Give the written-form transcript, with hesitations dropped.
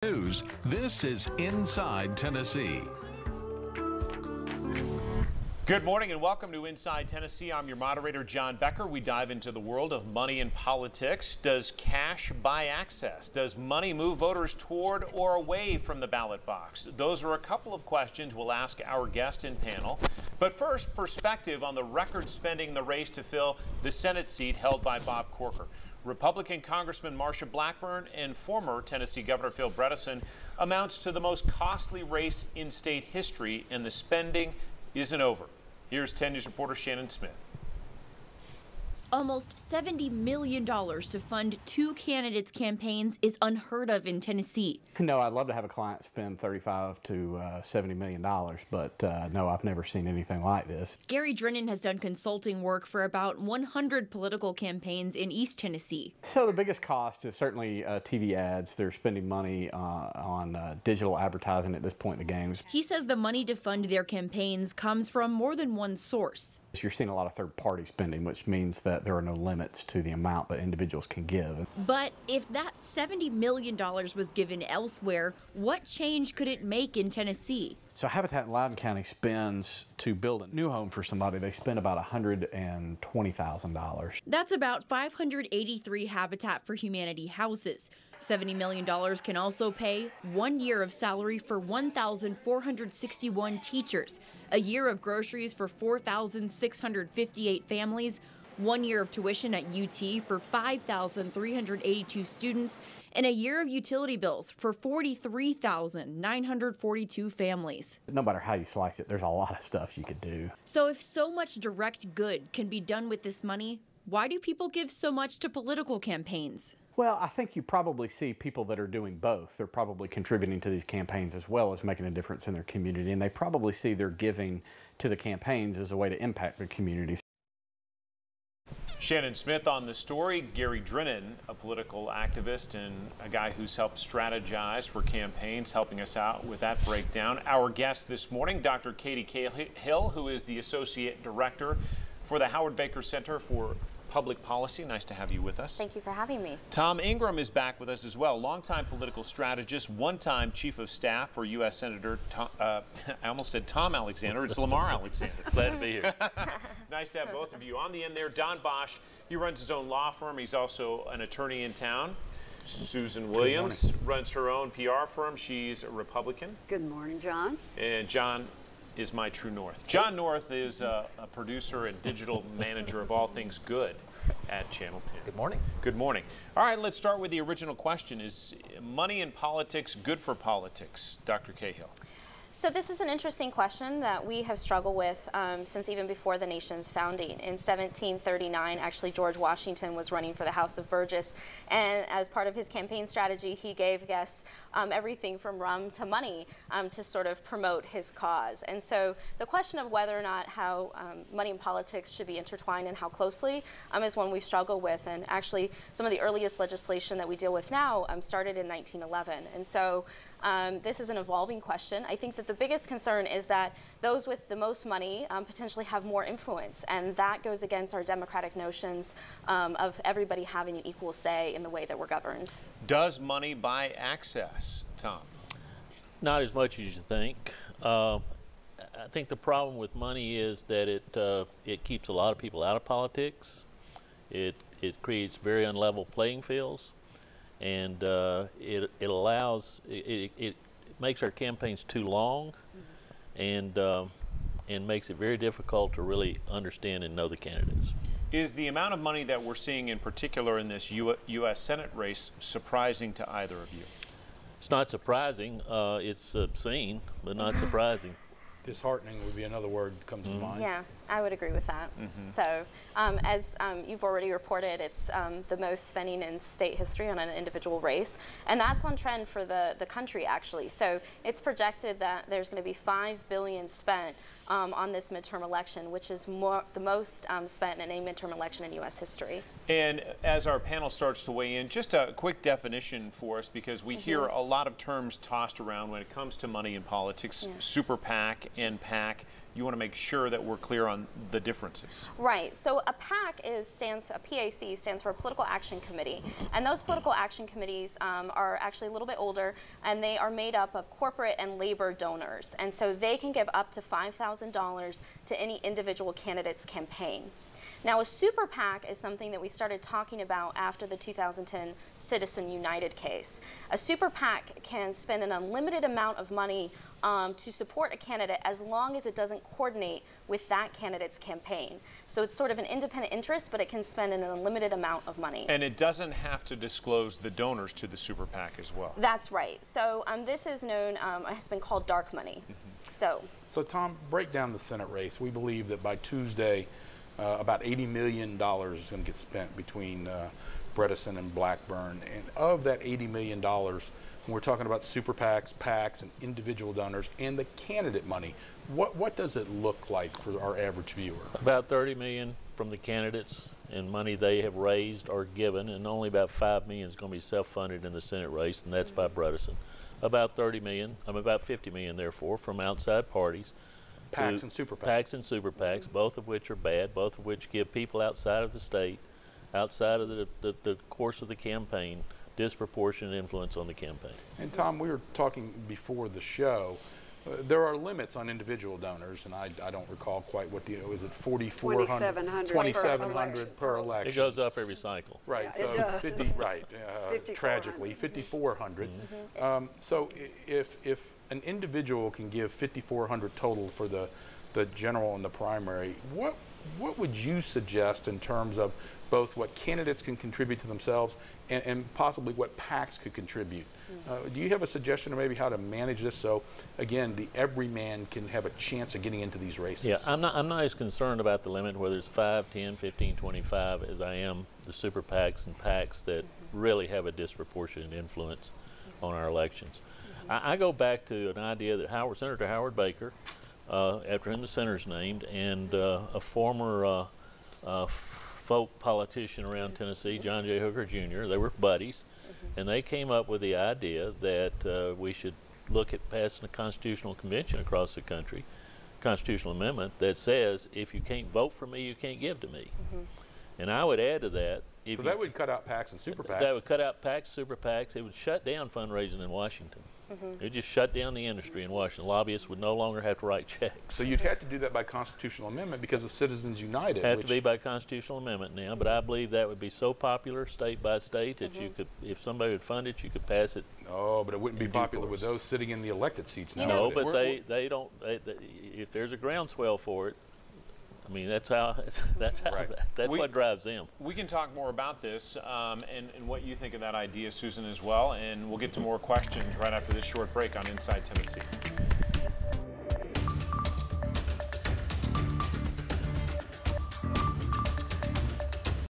News. This is Inside Tennessee. Good morning and welcome to Inside Tennessee. I'm your moderator, John Becker. We dive into the world of money and politics. Does cash buy access? Does money move voters toward or away from the ballot box? Those are a couple of questions we'll ask our guest and panel. But first, perspective on the record spending in the race to fill the Senate seat held by Bob Corker. Republican Congressman Marsha Blackburn and former Tennessee Governor Phil Bredesen amounts to the most costly race in state history, and the spending isn't over. Here's 10 News reporter Shannon Smith. Almost $70 million to fund two candidates' campaigns is unheard of in Tennessee. No, I'd love to have a client spend $35 to $70 million, but no, I've never seen anything like this. Gary Drennan has done consulting work for about 100 political campaigns in East Tennessee. So the biggest cost is certainly TV ads. They're spending money on digital advertising at this point in the games. He says the money to fund their campaigns comes from more than one source. You're seeing a lot of third-party spending, which means that there are no limits to the amount that individuals can give. But if that $70 million was given elsewhere, what change could it make in Tennessee? So Habitat in Loudoun County spends, to build a new home for somebody, they spend about $120,000. That's about 583 Habitat for Humanity houses. $70 million can also pay 1 year of salary for 1,461 teachers, a year of groceries for 4,658 families, 1 year of tuition at UT for 5,382 students, and a year of utility bills for 43,942 families. No matter how you slice it, there's a lot of stuff you could do. So if so much direct good can be done with this money, why do people give so much to political campaigns? Well, I think you probably see people that are doing both. They're probably contributing to these campaigns as well as making a difference in their community, and they probably see their giving to the campaigns as a way to impact their communities. Shannon Smith on the story. Gary Drennan, a political activist and a guy who's helped strategize for campaigns, helping us out with that breakdown. Our guest this morning, Dr. Cahill, who is the Associate Director for the Howard Baker Center for Public Policy. Nice to have you with us. Thank you for having me. Tom Ingram is back with us as well. Longtime political strategist, one-time Chief of Staff for U.S. Senator I almost said Tom Alexander. It's Lamar Alexander. Glad to be here. Nice to have both of you. On the end there, Don Bosch. He runs his own law firm. He's also an attorney in town. Susan Williams runs her own PR firm. She's a Republican. Good morning, John. And John is my true north. John North is a producer and digital manager of all things good at Channel 10. Good morning. Good morning. All right, let's start with the original question. Is money in politics good for politics? Dr. Cahill. So this is an interesting question that we have struggled with since even before the nation's founding. In 1739, actually, George Washington was running for the House of Burgess, and as part of his campaign strategy, he gave guests everything from rum to money to sort of promote his cause. And so the question of whether or not how money and politics should be intertwined and how closely is one we struggle with. And actually, some of the earliest legislation that we deal with now started in 1911. And so this is an evolving question. I think that the biggest concern is that those with the most money potentially have more influence, and that goes against our democratic notions of everybody having an equal say in the way that we're governed. Does money buy access, Tom? Not as much as you think. I think the problem with money is that it keeps a lot of people out of politics. It creates very unlevel playing fields. And it makes our campaigns too long, and makes it very difficult to really understand and know the candidates. Is the amount of money that we're seeing in particular in this U.S. Senate race surprising to either of you? It's not surprising. It's obscene, but not surprising. Disheartening would be another word that comes to mind. Yeah, I would agree with that. So as you've already reported, it's the most spending in state history on an individual race, and that's on trend for the country, actually. So it's projected that there's going to be $5 billion spent on this midterm election, which is the most spent in any midterm election in U.S. history. And as our panel starts to weigh in, just a quick definition for us, because we hear a lot of terms tossed around when it comes to money in politics, super PAC and PAC. you want to make sure that we're clear on the differences. Right. So a PAC a PAC stands for Political Action Committee, and those political action committees are actually a little bit older, and they are made up of corporate and labor donors, and so they can give up to $5,000 to any individual candidate's campaign. Now, a super PAC is something that we started talking about after the 2010 Citizen United case. A super PAC can spend an unlimited amount of money to support a candidate as long as it doesn't coordinate with that candidate's campaign. So it's sort of an independent interest, but it can spend an unlimited amount of money. And it doesn't have to disclose the donors to the super PAC as well. That's right. So this is known, has been called dark money. So Tom, break down the Senate race. We believe that by Tuesday, about $80 million is going to get spent between Bredesen and Blackburn. And of that $80 million, when we're talking about super PACs, PACs, and individual donors, and the candidate money, what does it look like for our average viewer? About $30 million from the candidates and money they have raised or given, and only about $5 million is going to be self-funded in the Senate race, and that's by Bredesen. About $30 million, about $50 million, therefore, from outside parties. PACs and super PACs. PACs and super PACs, both of which are bad, both of which give people outside of the state, outside of the course of the campaign, disproportionate influence on the campaign. And Tom, we were talking before the show. There are limits on individual donors, and I don't recall quite what is it 4,400? 2,700 per election. It goes up every cycle. Right, Yeah, so it does. 50, right, tragically, 5,400. So if an individual can give 5,400 total for the general and the primary, what would you suggest in terms of both what candidates can contribute to themselves and possibly what PACs could contribute? Do you have a suggestion of maybe how to manage this so, again, the everyman can have a chance of getting into these races? Yeah, I'm not as concerned about the limit, whether it's 5, 10, 15, 25, as I am the super PACs and PACs that really have a disproportionate influence on our elections. I go back to an idea that Senator Howard Baker, after him the senator's named, and a former folk politician around Tennessee, John J. Hooker Jr., they were buddies, and they came up with the idea that we should look at passing a constitutional convention across the country, constitutional amendment that says if you can't vote for me, you can't give to me. And I would add to that. So that would cut out PACs and super PACs. That would cut out PACs, super PACs. It would shut down fundraising in Washington. It would just shut down the industry in Washington. Lobbyists would no longer have to write checks. So you'd have to do that by constitutional amendment because of Citizens United. Have to be by constitutional amendment now, but I believe that would be so popular state by state that you could, if somebody would fund it, you could pass it. Oh, but it wouldn't be popular with those sitting in the elected seats now. No, but they don't. If there's a groundswell for it, I mean, that's what drives them. We can talk more about this and what you think of that idea, Susan, as well. And we'll get to more questions right after this short break on Inside Tennessee.